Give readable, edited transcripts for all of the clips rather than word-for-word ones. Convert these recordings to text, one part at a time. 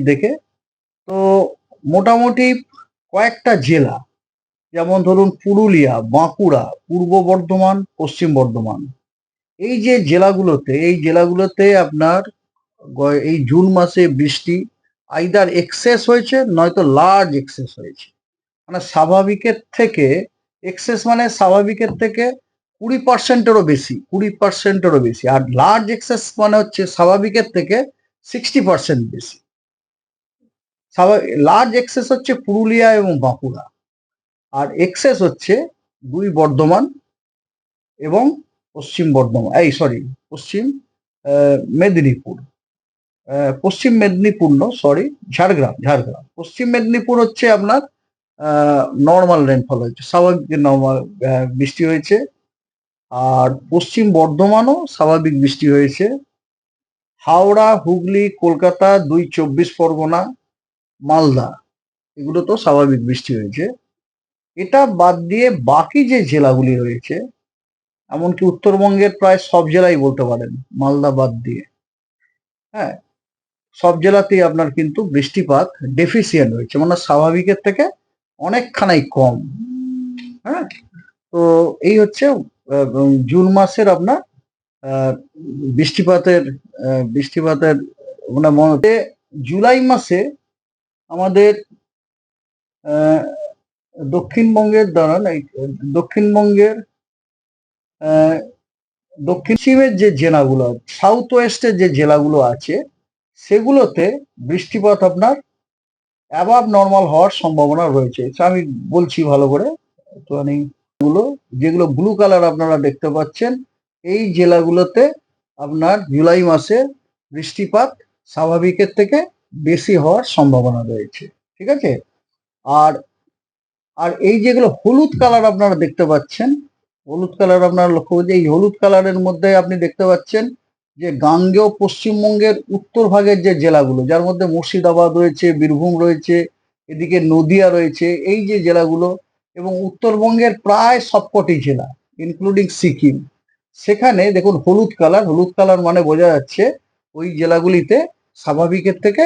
দেখে। তো মোটামুটি কয়েকটা জেলা, যেমন ধরুন পুরুলিয়া, বাঁকুড়া, পূর্ব বর্ধমান, পশ্চিম বর্ধমান, এই জেলাগুলোতে আপনার এই জুন মাসে বৃষ্টি আইদার এক্সেস হয়েছে নয়তো লার্জ এক্সেস হয়েছে। মানে স্বাভাবিকের থেকে এক্সেস, মানে স্বাভাবিকের থেকে 20%-এরও বেশি, 20%-এরও বেশি। আর লার্জ এক্সেস মানে হচ্ছে স্বাভাবিকের থেকে 60% বেশি। লার্জ এক্সেস হচ্ছে পুরুলিয়া এবং বাঁকুড়া, আর এক্সেস হচ্ছে দুই বর্ধমান এবং পশ্চিম বর্ধমান, পশ্চিম মেদিনীপুর, পশ্চিম মেদিনীপুর সরি, ঝাড়গ্রাম। পশ্চিম মেদিনীপুর হচ্ছে আপনার নর্মাল রেনফল হয়েছে, স্বাভাবিক নর্মাল বৃষ্টি হয়েছে। আর পশ্চিম বর্ধমানও স্বাভাবিক বৃষ্টি হয়েছে। হাওড়া, হুগলি, কলকাতা, 2 চব্বিশ পরগনা, মালদা, এগুলো তো স্বাভাবিক বৃষ্টি হয়েছে। এটা বাদ দিয়ে বাকি যে জেলাগুলি রয়েছে, এমনকি উত্তরবঙ্গের প্রায় সব জেলাই বলতে পারেন, মালদা বাদ দিয়ে, হ্যাঁ, সব জেলাতেই আপনার কিন্তু বৃষ্টিপাত ডেফিসিয়েন্ট হয়েছে, মানে স্বাভাবিকের থেকে অনেকখানাই কম। হ্যাঁ, তো এই হচ্ছে জুন মাসের আপনার আহ, বৃষ্টিপাতের মানে জুলাই মাসে আমাদের আহ, দক্ষিণবঙ্গের দাঁড়ান এই দক্ষিণবঙ্গের আহ, দক্ষিণ পশ্চিমের যে জেলাগুলো, সাউথ ওয়েস্টের যে জেলাগুলো আছে, সেগুলোতে বৃষ্টিপাত আপনার অ্যাবাভ নর্মাল হওয়ার সম্ভাবনা রয়েছে। আমি বলছি ভালো করে একটুখানি, যেগুলো ব্লু কালার আপনারা দেখতে পাচ্ছেন, এই জেলাগুলোতে আপনার জুলাই মাসে বৃষ্টিপাত স্বাভাবিকের থেকে বেশি হওয়ার সম্ভাবনা রয়েছে। ঠিক আছে। আর আর এই যেগুলো হলুদ কালার আপনারা দেখতে পাচ্ছেন, হলুদ কালার আপনারা লক্ষ্য করছেন, এই হলুদ কালারের মধ্যে আপনি দেখতে পাচ্ছেন যে গাঙ্গেয় পশ্চিমবঙ্গের উত্তর ভাগের যে জেলাগুলো, যার মধ্যে মুর্শিদাবাদ রয়েছে, বীরভূম রয়েছে, এদিকে নদিয়া রয়েছে, এই যে জেলাগুলো, এবং উত্তরবঙ্গের প্রায় সবকটি জেলা ইনক্লুডিং সিকিম, সেখানে দেখুন হলুদ কালার মানে বোঝা যাচ্ছে ওই জেলাগুলিতে স্বাভাবিকের থেকে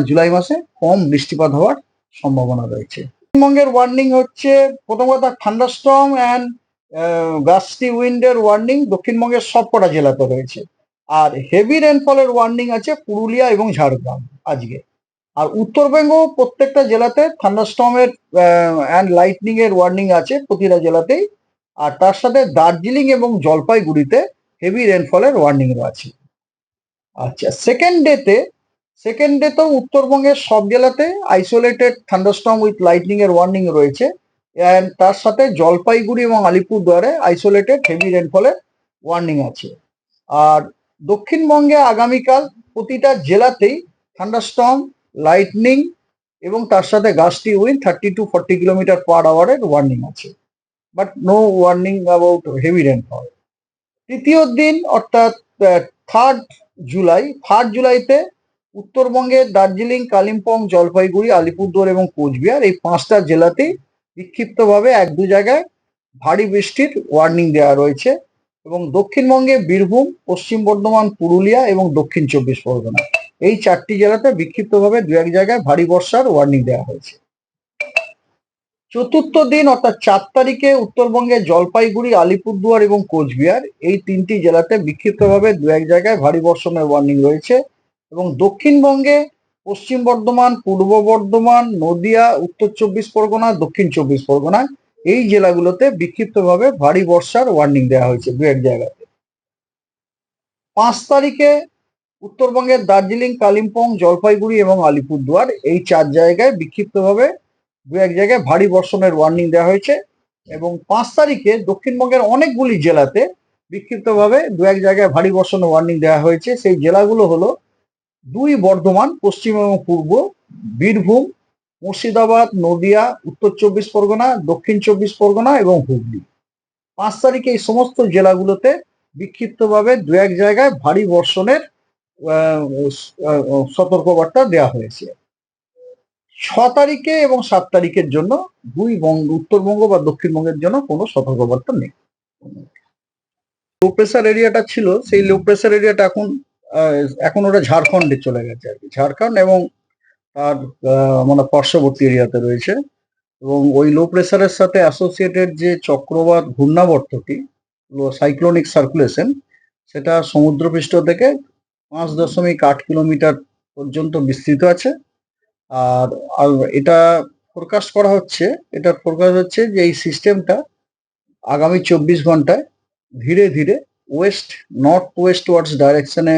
জুলাই মাসে কম বৃষ্টিপাত হওয়ার সম্ভাবনা রয়েছে। পশ্চিমবঙ্গের ওয়ার্নিং হচ্ছে প্রথম কথা, থান্ডারস্টর্ম অ্যান্ড গাস্টি উইন্ডের ওয়ার্নিং দক্ষিণবঙ্গের সবকটা জেলাতে রয়েছে। আর হেভি রেনফলের ওয়ার্নিং আছে পুরুলিয়া এবং ঝাড়গ্রাম আজকে। আর উত্তরবঙ্গ প্রত্যেকটা জেলাতে থান্ডারস্টর্মের অ্যান্ড লাইটনিং এর ওয়ার্নিং আছে প্রতিটা জেলাতেই। আর তার সাথে দার্জিলিং এবং জলপাইগুড়িতে হেভি রেনফলের ওয়ার্নিং আছে। আচ্ছা, সেকেন্ড ডেতেও উত্তরবঙ্গের সব জেলাতে আইসোলেটেড থান্ডারস্টর্ম উইথ লাইটনিং এর ওয়ার্নিং রয়েছে। অ্যান্ড তার সাথে জলপাইগুড়ি এবং আলিপুরদুয়ারে আইসোলেটেড হেভি রেনফলের ওয়ার্নিং আছে। আর দক্ষিণবঙ্গে আগামীকাল প্রতিটা জেলাতেই থান্ডারস্টর্ম, লাইটনিং এবং তার সাথে গাস্টি উইন্ড 30 to 40 কিলোমিটার/আওয়ারের ওয়ার্নিং আছে, but no warning about heavy rainfall. তৃতীয় দিন অর্থাৎ থার্ড জুলাইতে উত্তরবঙ্গের দার্জিলিং, কালিম্পং, জলপাইগুড়ি, আলিপুরদুয়ার এবং কোচবিহার, এই 5টা জেলাতেই বিক্ষিপ্তভাবে 1-2 জায়গায় ভারী বৃষ্টির ওয়ার্নিং দেওয়া রয়েছে। এবং দক্ষিণবঙ্গে বীরভূম, পশ্চিম বর্ধমান, পুরুলিয়া এবং দক্ষিণ 24 পরগনা, এই 4টি জেলাতে বিক্ষিপ্তভাবে 2-1 জায়গায় ভারী বর্ষার ওয়ার্নিং দেওয়া হয়েছে। চতুর্থ দিন অর্থাৎ 4 তারিখে উত্তরবঙ্গের জলপাইগুড়ি, আলিপুরদুয়ার এবং কোচবিহার, এই 3টি জেলাতে বিক্ষিপ্তভাবে 2-1 জায়গায় ভারী বর্ষণের ওয়ার্নিং রয়েছে। এবং দক্ষিণবঙ্গে পশ্চিম বর্ধমান, পূর্ব বর্ধমান, নদিয়া, উত্তর 24 পরগনা, দক্ষিণ 24 পরগনা, এই জেলাগুলোতে বিক্ষিপ্তভাবে ভারী বর্ষার ওয়ার্নিং দেওয়া হয়েছে 2-1 জায়গাতে। 5 তারিখে উত্তরবঙ্গের দার্জিলিং, কালিম্পং, জলপাইগুড়ি এবং আলিপুরদুয়ার, এই 4 জায়গায় বিক্ষিপ্তভাবে 2-1 জায়গায় ভারী বর্ষণের ওয়ার্নিং দেওয়া হয়েছে। এবং 5 তারিখে দক্ষিণবঙ্গের অনেকগুলি জেলাতে বিক্ষিপ্তভাবে 2-1 জায়গায় ভারী বর্ষণের ওয়ার্নিং দেওয়া হয়েছে। সেই জেলাগুলো হলো 2 বর্ধমান, পশ্চিম এবং পূর্ব, বীরভূম, মুর্শিদাবাদ, নদিয়া, উত্তর 24 পরগনা, দক্ষিণ 24 পরগনা এবং হুগলি। 5 তারিখে এই সমস্ত জেলাগুলোতে বিক্ষিপ্তভাবে 2-1 জায়গায় ভারী বর্ষণের সতর্কবার্তা দেওয়া হয়েছে। 6 তারিখে এবং 7 তারিখের জন্য উত্তরবঙ্গ বা দক্ষিণবঙ্গের জন্য কোনো সতর্কবার্তা নেই। লো প্রেসার এরিয়াটা ছিল, সেই লো প্রেসার এরিয়াটা এখন ওটা ঝাড়খণ্ডে চলে গেছে আর কি। ঝাড়খণ্ড এবং তার মানে পার্শ্ববর্তী এরিয়াতে রয়েছে, এবং ওই লো প্রেসারের সাথে অ্যাসোসিয়েটেড যে চক্রবাত ঘূর্ণাবর্তটি সাইক্লোনিক সার্কুলেশন, সেটা সমুদ্রপৃষ্ঠ থেকে 5.8 কিলোমিটার পর্যন্ত বিস্তৃত আছে। আর আর এটা ফোরকাস্ট করা হচ্ছে, এটার ফোরকাস্ট হচ্ছে যে এই সিস্টেমটা আগামী 24 ঘন্টায় ধীরে ধীরে ওয়েস্ট নর্থ ওয়েস্ট ওয়ার্ডস ডাইরেকশনে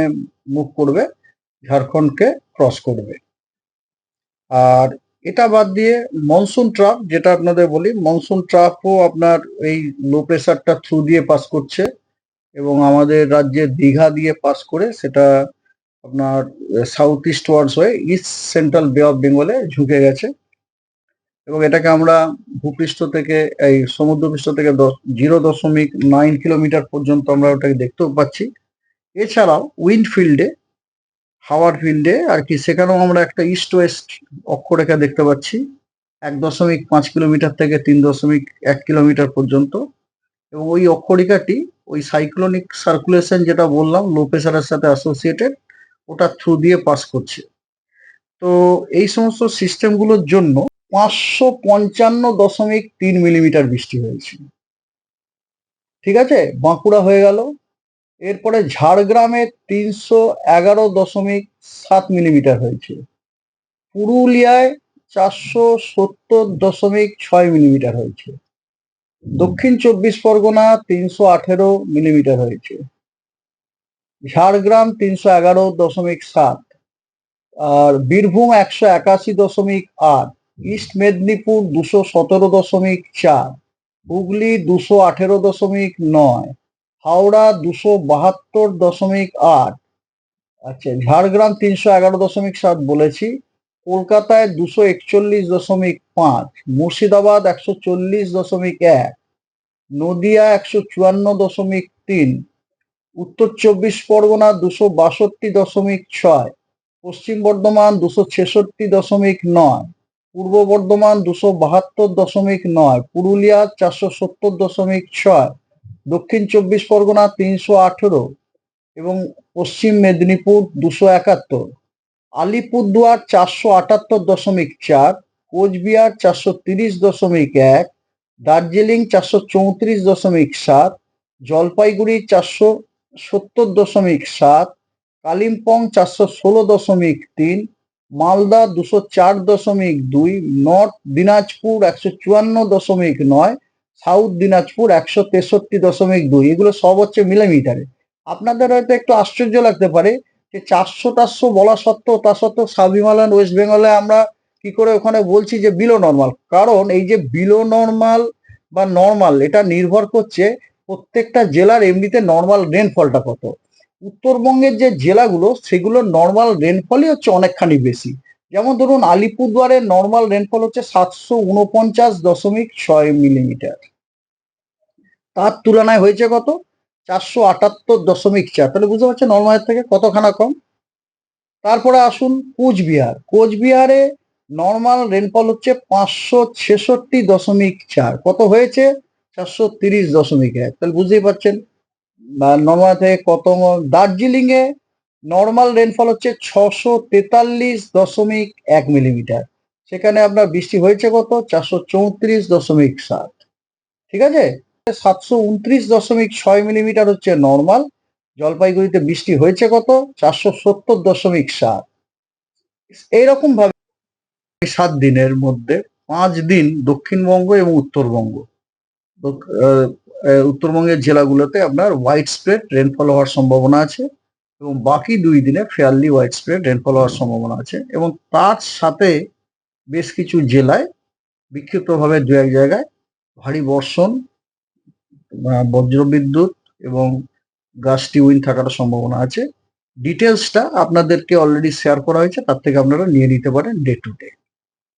মুভ করবে, ঝাড়খণ্ডকে ক্রস করবে। আর এটা বাদ দিয়ে মনসুন ট্রাফ, যেটা আপনাদের বলি, মনসুন ট্রাফও আপনার এই লো প্রেসারটা থ্রু দিয়ে পাস করছে, এবং আমাদের রাজ্যের দীঘা দিয়ে পাস করে সেটা আপনার সাউথ ইস্ট ওয়ার্ডস হয়ে ইস্ট সেন্ট্রাল বে অফ বেঙ্গলে ঝুঁকে গেছে, এবং এটাকে আমরা ভূপৃষ্ঠ থেকে এই সমুদ্রপৃষ্ঠ থেকে 0.9 কিলোমিটার পর্যন্ত আমরা ওটাকে দেখতেও পাচ্ছি। এছাড়াও উইন্ড ফিল্ডে, হাওয়ার ফিল্ডে আর কি, সেখানেও আমরা একটা ইস্ট ওয়েস্ট অক্ষরেখা দেখতে পাচ্ছি 1.5 কিলোমিটার থেকে 3.1 কিলোমিটার পর্যন্ত, এবং ওই অক্ষরেখাটি ওই সাইক্লোনিক সার্কুলেশন যেটা বললাম লো প্রেসারের সাথে অ্যাসোসিয়েটেড, ওটা থ্রু দিয়ে পাস করছে। তো এই সমস্ত সিস্টেমগুলোর জন্য 555.3 মিলিমিটার বৃষ্টি হয়েছে। ঠিক আছে, বাঁকুড়া হয়ে গেল। এরপরে ঝাড়গ্রামে 311.7 মিলিমিটার হয়েছে। পুরুলিয়ায় 470.6 মিলিমিটার হয়েছে। দক্ষিণ 24 পরগনা 318 মিলিমিটার হয়েছে। ঝাড়গ্রাম 311.7, আর বীরভূম 181.8, ইস্ট মেদিনীপুর 217.4, হুগলি 218.9, হাওড়া 272.8, আচ্ছা ঝাড়গ্রাম 311.7 বলেছি, কলকাতায় 241.5, মুর্শিদাবাদ 140.1, নদিয়া 154.3, উত্তর 24 পরগনা 262.6, পশ্চিম বর্ধমান 266.9, পূর্ব বর্ধমান 272.9, পুরুলিয়া 470.6, দক্ষিণ 24 পরগনা 318, এবং পশ্চিম মেদিনীপুর 271, আলিপুরদুয়ার 478.4, কোচবিহার 430.1, দার্জিলিং 434.7, জলপাইগুড়ি 470.7, কালিম্পং 416.3, মালদা 204.2, নর্থ দিনাজপুর 154.9, সাউথ দিনাজপুর 163.2। এগুলো সব হচ্ছে মিলিমিটারে। আপনাদের হয়তো একটু আশ্চর্য লাগতে পারে যে 400 বলা সত্ত্বেও, তা সত্ত্বেও সাব হিমালয়ান ওয়েস্ট বেঙ্গলে আমরা কি করে ওখানে বলছি যে বিলো নর্মাল। কারণ এই যে বিলো নর্মাল বা নর্মাল, এটা নির্ভর করছে প্রত্যেকটা জেলার এমনিতে নর্মাল রেনফলটা কত। উত্তরবঙ্গের যে জেলাগুলো, সেগুলোর নর্মাল রেনফলই হচ্ছে অনেকখানি বেশি। যেমন ধরুন আলিপুরদুয়ারের নর্মাল রেনফল হচ্ছে 749.6 মিলিমিটার, তার তুলনায় হয়েছে কত 478.4। তাহলে বুঝতে পারছেন নর্মালের থেকে কতখানা কম। তারপরে আসুন কোচবিহার, কোচবিহারে নর্মাল রেনফল হচ্ছে 566.4, কত হয়েছে 430.1। তাহলে বুঝতেই পারছেন নর্মাল থেকে কত। দার্জিলিং এ নর্মাল রেনফল হচ্ছে 643.1 মিলিমিটার, সেখানে আপনার বৃষ্টি হয়েছে কত 434.7। ঠিক আছে, 729.6 মিলিমিটার হচ্ছে নর্মাল। জলপাইগুড়িতে বৃষ্টি হয়েছে কত 470.7। এইরকম ভাবে 7 দিনের মধ্যে 5 দিন দক্ষিণবঙ্গ এবং উত্তরবঙ্গ, উত্তরবঙ্গের জেলাগুলোতে আপনার হোয়াইট স্প্রেড রেনফল হওয়ার সম্ভাবনা আছে, এবং বাকি 2 দিনে ফেয়ারলি হোয়াইট স্প্রেড রেনফল হওয়ার সম্ভাবনা আছে। এবং তার সাথে বেশ কিছু জেলায় বিক্ষিপ্তভাবে 2-1 জায়গায় ভারী বর্ষণ, বজ্রবিদ্যুৎ এবং গাস্টি উইন্ড থাকার সম্ভাবনা আছে। ডিটেলসটা আপনাদেরকে অলরেডি শেয়ার করা হয়েছে, তার থেকে আপনারা নিয়ে নিতে পারেন ডে টু ডে।